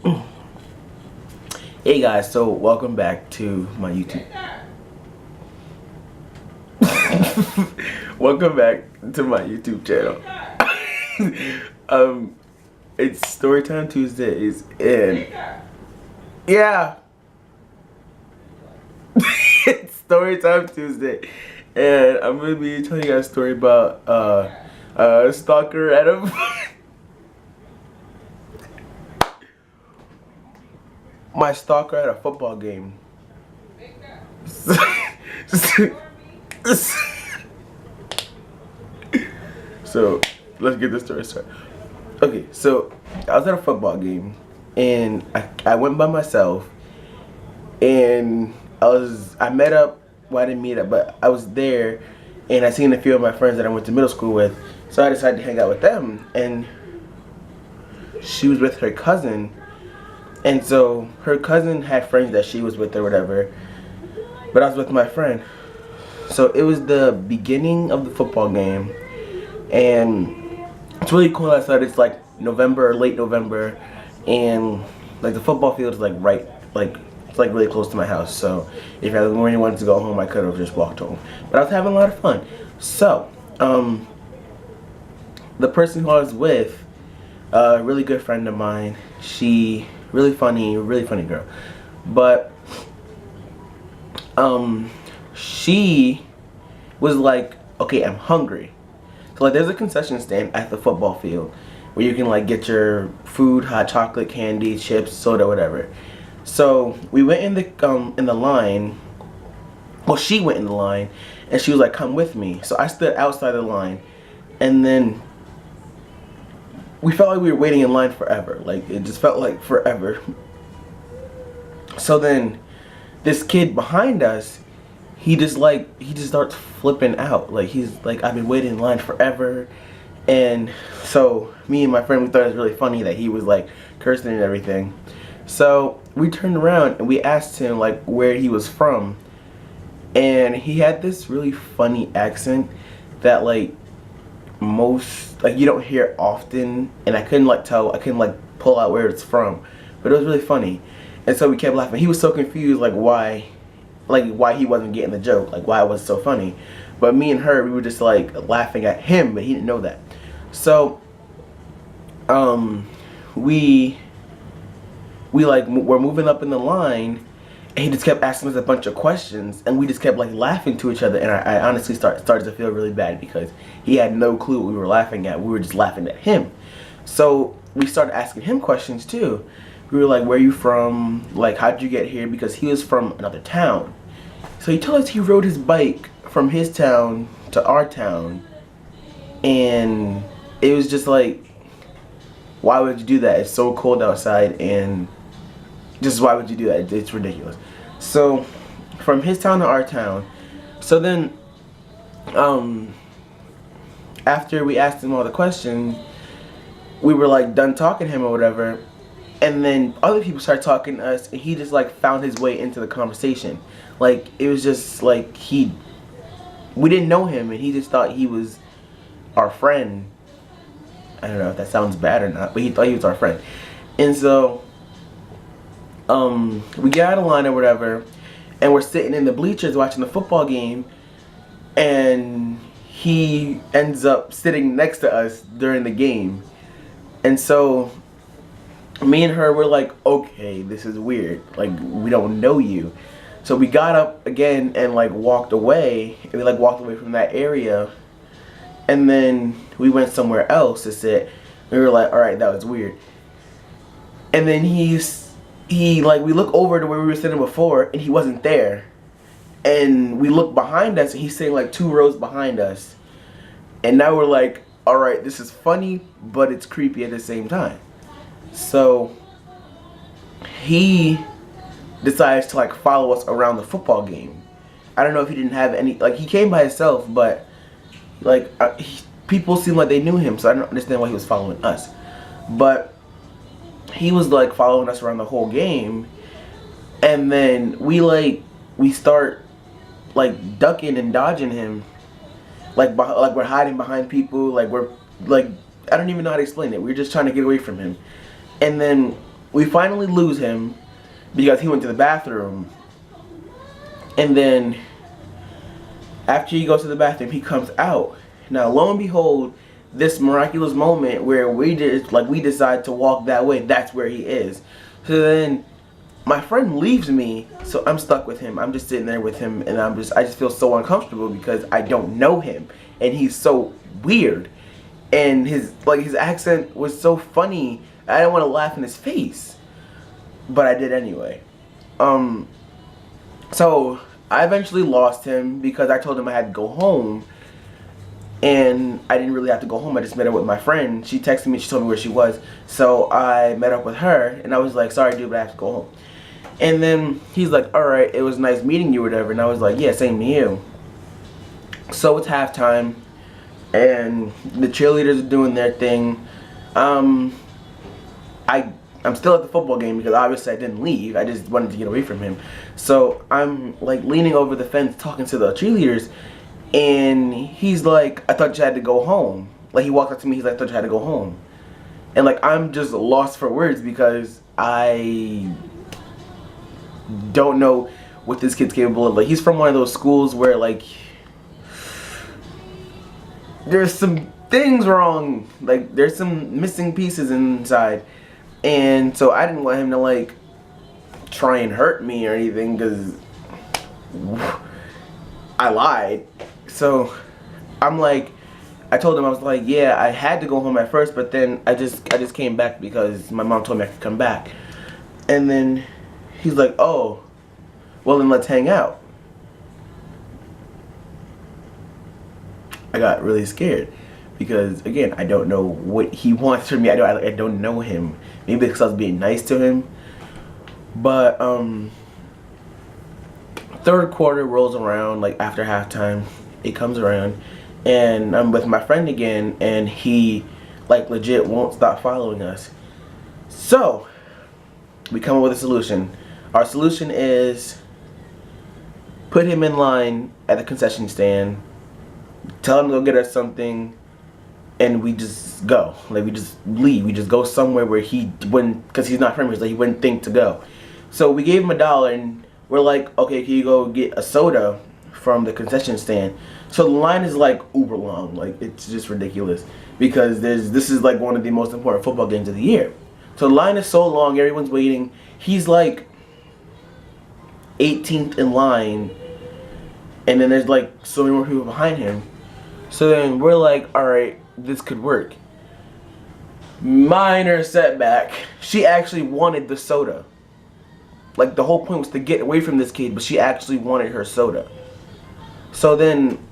Hey guys, so welcome back to my YouTube. Welcome back to my YouTube channel. It's Storytime Tuesdays, and yeah, it's Storytime Tuesday, and I'm gonna be telling you guys a story about a stalker at a my stalker at a football game. So let's get this story started. Okay, so I was at a football game and I went by myself, and I met up, well, I didn't meet up, but I was there and I seen a few of my friends that I went to middle school with, so I decided to hang out with them, and she was with her cousin. And so her cousin had friends that she was with or whatever, but I was with my friend. So it was the beginning of the football game, and it's really cool outside. It's like November, late November, and like the football field is like it's like really close to my house. So if I really wanted to go home, I could have just walked home. But I was having a lot of fun. So the person who I was with, a really good friend of mine, she really funny girl, but she was like, okay, I'm hungry. So like there's a concession stand at the football field where you can like get your food, hot chocolate, candy, chips, soda, whatever. So we went in the line. Well, she went in the line and she was like, come with me. So I stood outside the line, and then we felt like we were waiting in line forever. Like it just felt like forever. So then this kid behind us, he just starts flipping out. Like he's like, I've been waiting in line forever. And so me and my friend, we thought it was really funny that he was like cursing and everything. So we turned around and we asked him like where he was from, and he had this really funny accent that like you don't hear often, and I couldn't pull out where it's from, but it was really funny. And so we kept laughing. He was so confused like why he wasn't getting the joke, like why it was so funny. But me and her, we were just like laughing at him, but he didn't know that. So we're moving up in the line, and he just kept asking us a bunch of questions, and we just kept like laughing to each other, and I honestly started to feel really bad because he had no clue what we were laughing at. We were just laughing at him. So we started asking him questions too. We were like, where are you from? Like, how'd you get here? Because he was from another town. So he told us he rode his bike from his town to our town, and it was just like, why would you do that? It's so cold outside, and just why would you do that? It's ridiculous. So from his town to our town. So then after we asked him all the questions, we were like done talking to him or whatever, and then other people started talking to us, and he just like found his way into the conversation. Like it was just like we didn't know him, and he just thought he was our friend. I don't know if that sounds bad or not, but he thought he was our friend. And so we get out of line or whatever, and we're sitting in the bleachers watching the football game, and he ends up sitting next to us during the game. And so me and her were like, okay, this is weird, like we don't know you. So we got up again and like walked away, and we like walked away from that area, and then we went somewhere else to sit. We were like, all right, that was weird. And then we look over to where we were sitting before, and he wasn't there. And we look behind us, and he's sitting like 2 rows behind us. And now we're like, all right, this is funny, but it's creepy at the same time. So he decides to like follow us around the football game. I don't know if he didn't have any, like he came by himself, but like people seemed like they knew him, so I don't understand why he was following us. But he was like following us around the whole game, and then we start like ducking and dodging him, like we're hiding behind people, like we're like, I don't even know how to explain it. We're just trying to get away from him. And then we finally lose him because he went to the bathroom. And then after he goes to the bathroom, he comes out. Now, lo and behold, this miraculous moment where we decide to walk that way, that's where he is. So then my friend leaves me, so I'm stuck with him. I'm just sitting there with him, and I just feel so uncomfortable because I don't know him, and he's so weird, and his accent was so funny. I didn't want to laugh in his face, but I did anyway. So I eventually lost him because I told him I had to go home, and I didn't really have to go home. I just met up with my friend. She texted me, she told me where she was, so I met up with her, and I was like, sorry dude, but I have to go home. And then he's like, alright, it was nice meeting you or whatever, and I was like, yeah, same to you. So it's halftime, and the cheerleaders are doing their thing. I'm still at the football game because obviously I didn't leave. I just wanted to get away from him. So I'm like leaning over the fence talking to the cheerleaders, and he's like, I thought you had to go home. Like, he walked up to me, he's like, I thought you had to go home. And like, I'm just lost for words because I don't know what this kid's capable of. Like, he's from one of those schools where like there's some things wrong. Like, there's some missing pieces inside. And so I didn't want him to like try and hurt me or anything because I lied. So I'm like, I told him, I was like, yeah, I had to go home at first, but then I just came back because my mom told me I could come back. And then he's like, oh, well then let's hang out. I got really scared because, again, I don't know what he wants from me. I don't know him. Maybe because I was being nice to him. But third quarter rolls around, like after halftime, it comes around, and I'm with my friend again, and he like legit won't stop following us. So we come up with a solution. Our solution is put him in line at the concession stand, tell him to go get us something, and we just go. Like, we just leave. We just go somewhere where he wouldn't, because he's not from here, so he wouldn't think to go. So we gave him $1, and we're like, okay, can you go get a soda from the concession stand? So the line is like uber long. Like, it's just ridiculous because this is like one of the most important football games of the year. So the line is so long, everyone's waiting. He's like 18th in line, and then there's like so many more people behind him. So then we're like, alright, this could work. Minor setback. She actually wanted the soda. Like, the whole point was to get away from this kid, but she actually wanted her soda. So then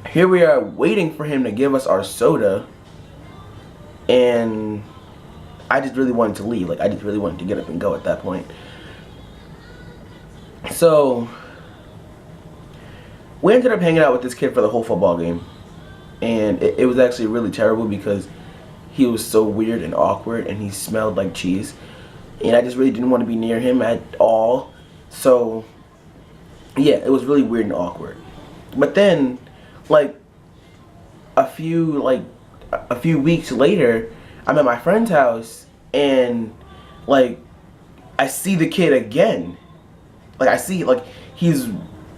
here we are waiting for him to give us our soda, and I just really wanted to leave. Like, I just really wanted to get up and go at that point. So we ended up hanging out with this kid for the whole football game, and it was actually really terrible because he was so weird and awkward, and he smelled like cheese, and I just really didn't want to be near him at all. So yeah, it was really weird and awkward. But then, like a few weeks later, I'm at my friend's house, and like I see the kid again. Like, I see, like, he's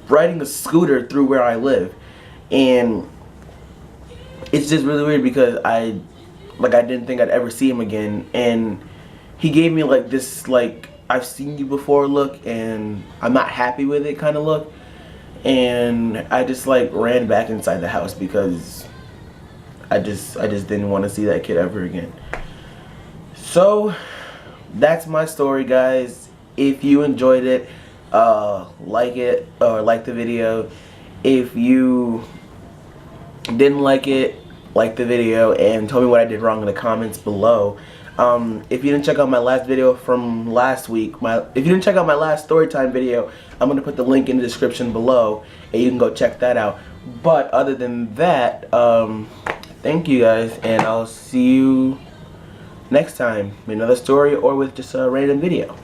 riding a scooter through where I live, and it's just really weird because I didn't think I'd ever see him again, and he gave me like this, like, I've seen you before look, and I'm not happy with it kind of look, and I just like ran back inside the house because I just didn't want to see that kid ever again. So that's my story, guys. If you enjoyed it, like it or like the video. If you didn't like it, like the video and tell me what I did wrong in the comments below. If you didn't check out my last video from last week, if you didn't check out my last story time video, I'm gonna put the link in the description below and you can go check that out. But other than that, thank you guys, and I'll see you next time with another story or with just a random video.